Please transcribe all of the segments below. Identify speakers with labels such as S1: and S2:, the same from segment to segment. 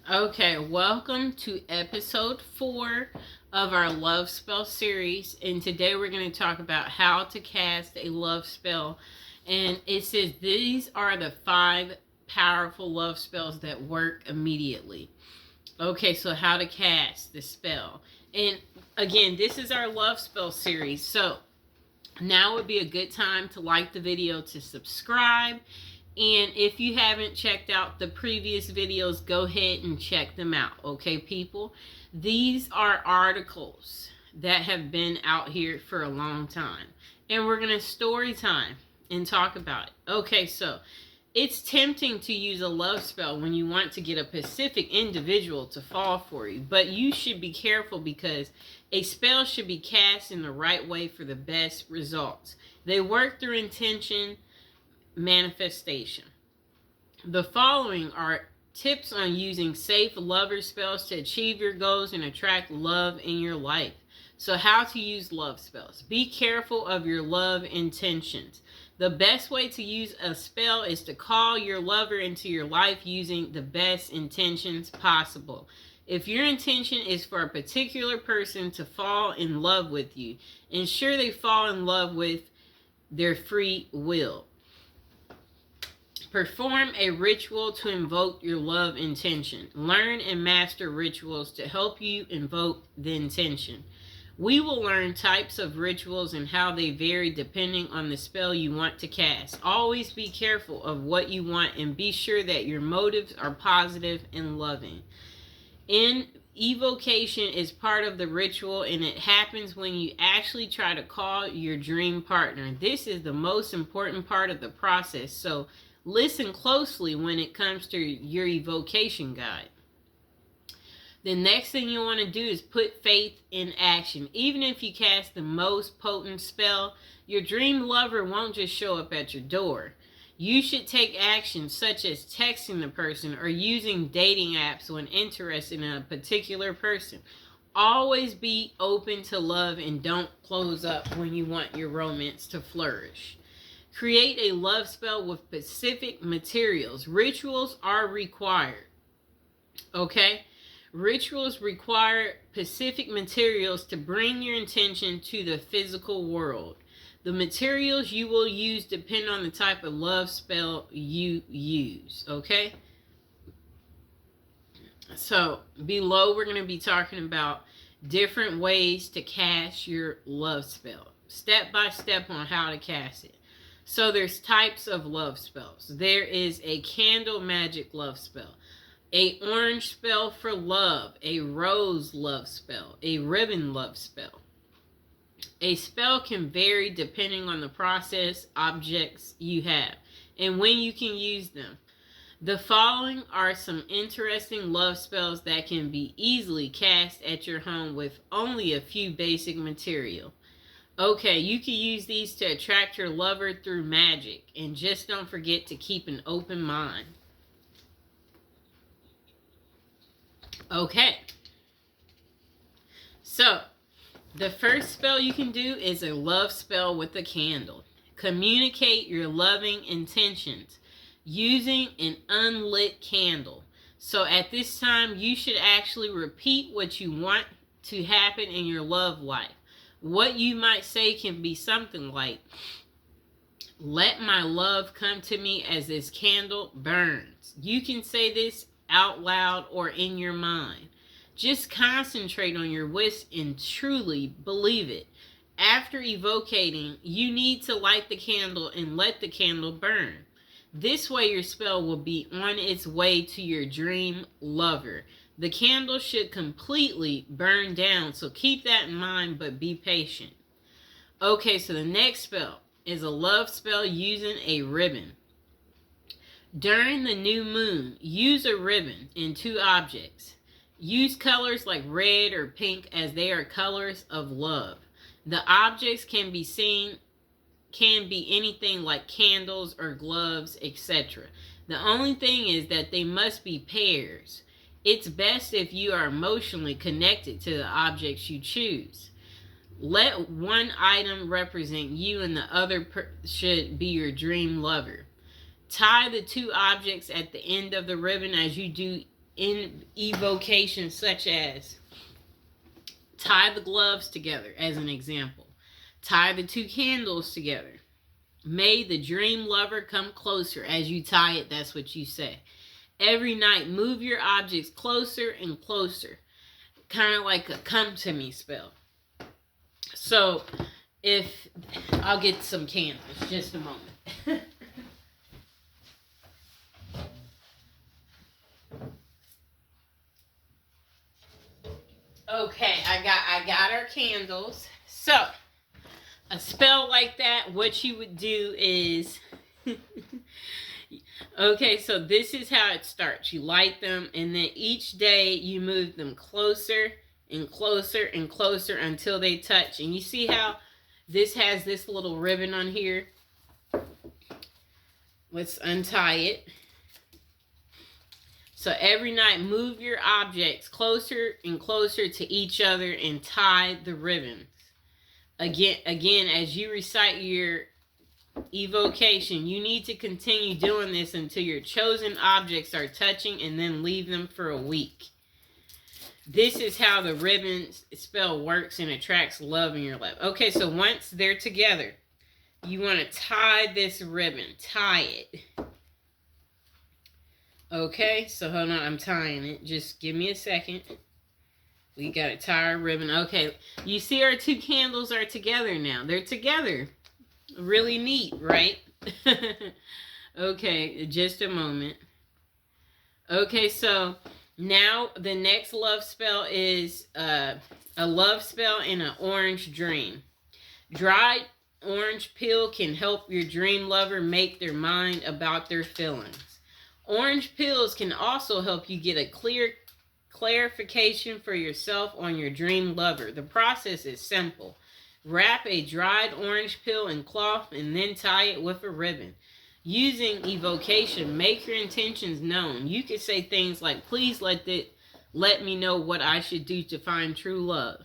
S1: Okay, welcome to episode 4 of our love spell series. And today we're going to talk about how to cast a love spell. And it says these are the 5 powerful love spells that work immediately. Okay, so how to cast the spell. And again, this is our love spell series. So now would be a good time to like the video, to subscribe. And if you haven't checked out the previous videos, go ahead and check them out. Okay, people? These are articles that have been out here for a long time. And we're going to story time and talk about it. Okay, so it's tempting to use a love spell when you want to get a specific individual to fall for you. But you should be careful because a spell should be cast in the right way for the best results. They work through intention, manifestation. The following are tips on using safe lover spells to achieve your goals and attract love in your life. So how to use love spells. Be careful of your love intentions. The best way to use a spell is to call your lover into your life using the best intentions possible. If your intention is for a particular person to fall in love with you, ensure they fall in love with their free will. Perform a ritual to invoke your love intention. Learn and master rituals to help you invoke the intention. We will learn types of rituals and how they vary depending on the spell you want to cast. Always be careful of what you want and be sure that your motives are positive and loving. Evocation is part of the ritual, and it happens when you actually try to call your dream partner. This is the most important part of the process, so listen closely when it comes to your evocation guide. The next thing you want to do is put faith in action. Even if you cast the most potent spell, your dream lover won't just show up at your door. You should take action such as texting the person or using dating apps when interested in a particular person. Always be open to love and don't close up when you want your romance to flourish. Create a love spell with specific materials. Rituals are required. Okay? Rituals require specific materials to bring your intention to the physical world. The materials you will use depend on the type of love spell you use. Okay? So, below we're going to be talking about different ways to cast your love spell. Step by step on how to cast it. So there's types of love spells. There is a candle magic love spell, a orange spell for love, a rose love spell, a ribbon love spell. A spell can vary depending on the process, objects you have, and when you can use them. The following are some interesting love spells that can be easily cast at your home with only a few basic material. Okay, you can use these to attract your lover through magic. And just don't forget to keep an open mind. Okay. So, the first spell you can do is a love spell with a candle. Communicate your loving intentions using an unlit candle. So at this time, you should actually repeat what you want to happen in your love life. What you might say can be something like, let my love come to me as this candle burns. You can say this out loud or in your mind. Just concentrate on your wish and truly believe it. After evocating, you need to light the candle and let the candle burn. This way your spell will be on its way to your dream lover. The candle should completely burn down, so keep that in mind, but be patient. Okay, so the next spell is a love spell using a ribbon. During the new moon, use a ribbon in 2 objects. Use colors like red or pink as they are colors of love. The objects can be anything like candles or gloves, etc. The only thing is that they must be pairs. It's best if you are emotionally connected to the objects you choose. Let one item represent you and the other should be your dream lover. Tie the 2 objects at the end of the ribbon as you do in evocations such as tie the gloves together, as an example. Tie the 2 candles together. May the dream lover come closer. As you tie it, that's what you say. Every night, move your objects closer and closer. Kind of like a come to me spell. So, if I'll get some candles, just a moment. Okay, I got our candles. So, a spell like that, what you would do is okay, so this is how it starts. You light them, and then each day you move them closer and closer and closer until they touch. And you see how this has this little ribbon on here? Let's untie it. So every night, move your objects closer and closer to each other and tie the ribbons. Again, as you recite your evocation, you need to continue doing this until your chosen objects are touching, and then leave them for a week. This is how the ribbon spell works and attracts love in your life. Okay, so once they're together, you want to tie this ribbon. Tie it. Okay, so hold on, I'm tying it. Just give me a second. We got to tie our ribbon. Okay, you see our 2 candles are together now. They're together. Really neat, right? Okay, just a moment. Okay, so now the next love spell is a love spell in an orange dream. Dried orange peel can help your dream lover make their mind about their feelings. Orange peels can also help you get a clear clarification for yourself on your dream lover. The process is simple. Wrap a dried orange peel in cloth and then tie it with a ribbon. Using evocation, make your intentions known. You can say things like, please let me know what I should do to find true love.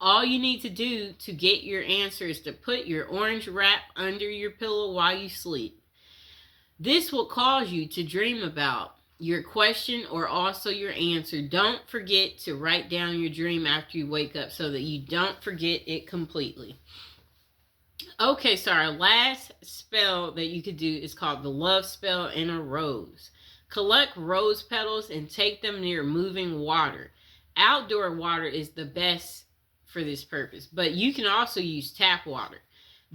S1: All you need to do to get your answer is to put your orange wrap under your pillow while you sleep. This will cause you to dream about your question or also your answer. Don't forget to write down your dream after you wake up so that you don't forget it completely. Okay, so our last spell that you could do is called the love spell in a rose. Collect rose petals and take them near moving water. Outdoor water is the best for this purpose, but you can also use tap water.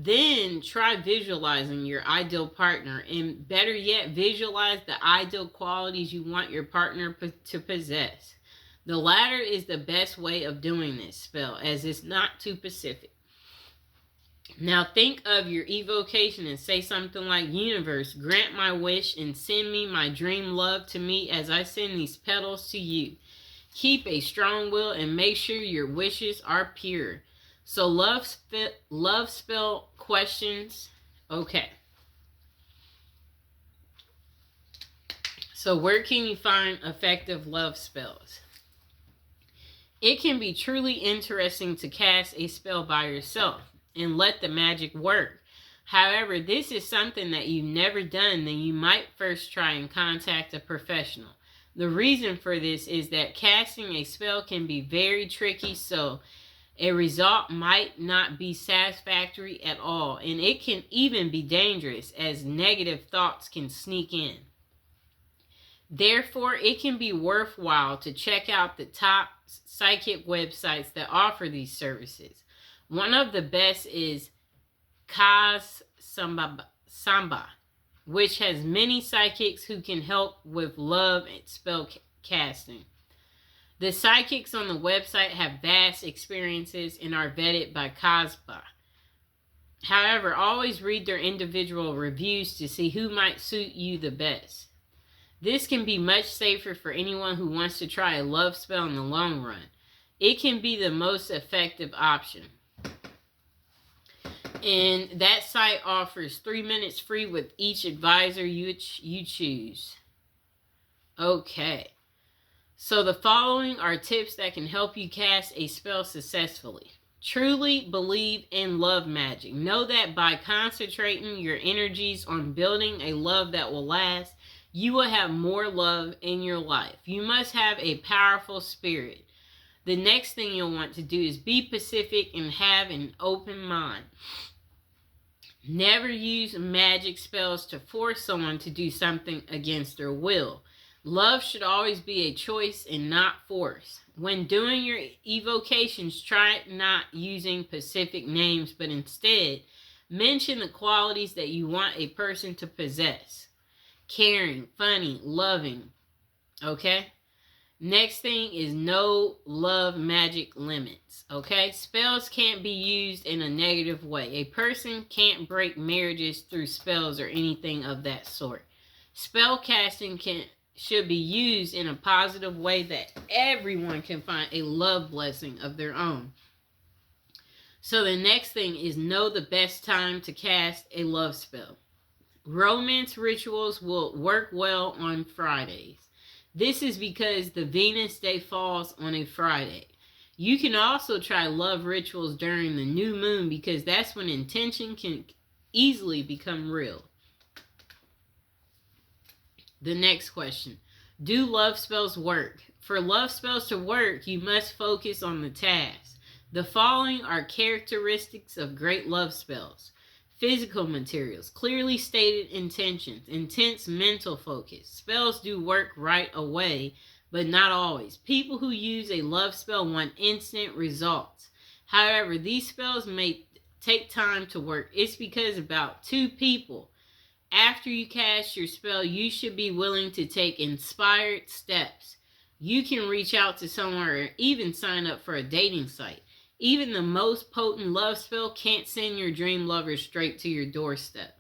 S1: Then try visualizing your ideal partner, and better yet, visualize the ideal qualities you want your partner to possess. The latter is the best way of doing this spell, as it's not too specific. Now think of your evocation and say something like, universe, grant my wish and send me my dream love to me as I send these petals to you. Keep a strong will and make sure your wishes are pure. So love spell questions. Okay. So where can you find effective love spells? It can be truly interesting to cast a spell by yourself and let the magic work. However, this is something that you've never done, then you might first try and contact a professional. The reason for this is that casting a spell can be very tricky, so a result might not be satisfactory at all, and it can even be dangerous as negative thoughts can sneak in. Therefore, it can be worthwhile to check out the top psychic websites that offer these services. One of the best is Kaz Samba, which has many psychics who can help with love and spell casting. The psychics on the website have vast experiences and are vetted by Kazba. However, always read their individual reviews to see who might suit you the best. This can be much safer for anyone who wants to try a love spell in the long run. It can be the most effective option. And that site offers 3 minutes free with each advisor you choose. Okay. So the following are tips that can help you cast a spell successfully. Truly believe in love magic. Know that by concentrating your energies on building a love that will last, you will have more love in your life. You must have a powerful spirit. The next thing you'll want to do is be pacific and have an open mind. Never use magic spells to force someone to do something against their will. Love should always be a choice and not force. When doing your evocations, try not using specific names, but instead mention the qualities that you want a person to possess. Caring, funny, loving. Okay? Next thing is no love magic limits. Okay? Spells can't be used in a negative way. A person can't break marriages through spells or anything of that sort. Spell casting should be used in a positive way that everyone can find a love blessing of their own. So the next thing is know the best time to cast a love spell. Romance rituals will work well on Fridays. This is because the Venus day falls on a Friday. You can also try love rituals during the new moon because that's when intention can easily become real. The next question. Do love spells work? For love spells to work, you must focus on the task. The following are characteristics of great love spells. Physical materials, clearly stated intentions, intense mental focus. Spells do work right away, but not always. People who use a love spell want instant results. However, these spells may take time to work. It's because about 2 people. After you cast your spell, you should be willing to take inspired steps. You can reach out to someone or even sign up for a dating site. Even the most potent love spell can't send your dream lover straight to your doorstep.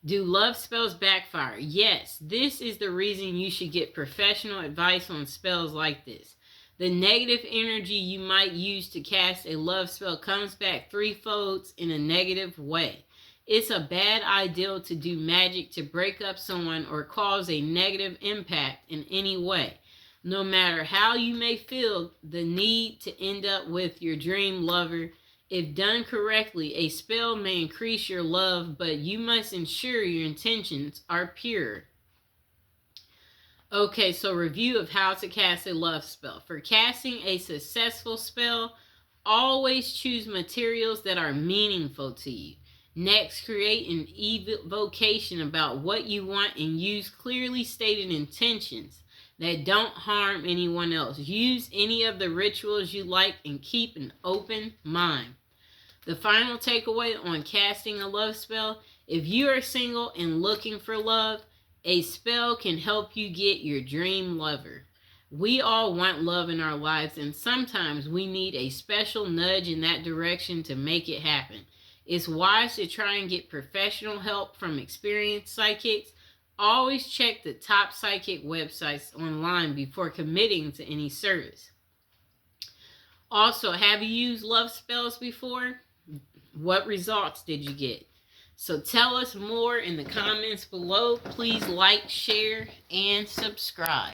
S1: Do love spells backfire? Yes, this is the reason you should get professional advice on spells like this. The negative energy you might use to cast a love spell comes back threefold in a negative way. It's a bad idea to do magic to break up someone or cause a negative impact in any way. No matter how you may feel the need to end up with your dream lover, if done correctly, a spell may increase your love, but you must ensure your intentions are pure. Okay, so review of how to cast a love spell. For casting a successful spell, always choose materials that are meaningful to you. Next, create an evocation about what you want and use clearly stated intentions that don't harm anyone else. Use any of the rituals you like and keep an open mind. The final takeaway on casting a love spell: if you are single and looking for love, a spell can help you get your dream lover. We all want love in our lives, and sometimes we need a special nudge in that direction to make it happen. It's wise to try and get professional help from experienced psychics. Always check the top psychic websites online before committing to any service. Also, have you used love spells before? What results did you get? So tell us more in the comments below. Please like, share, and subscribe.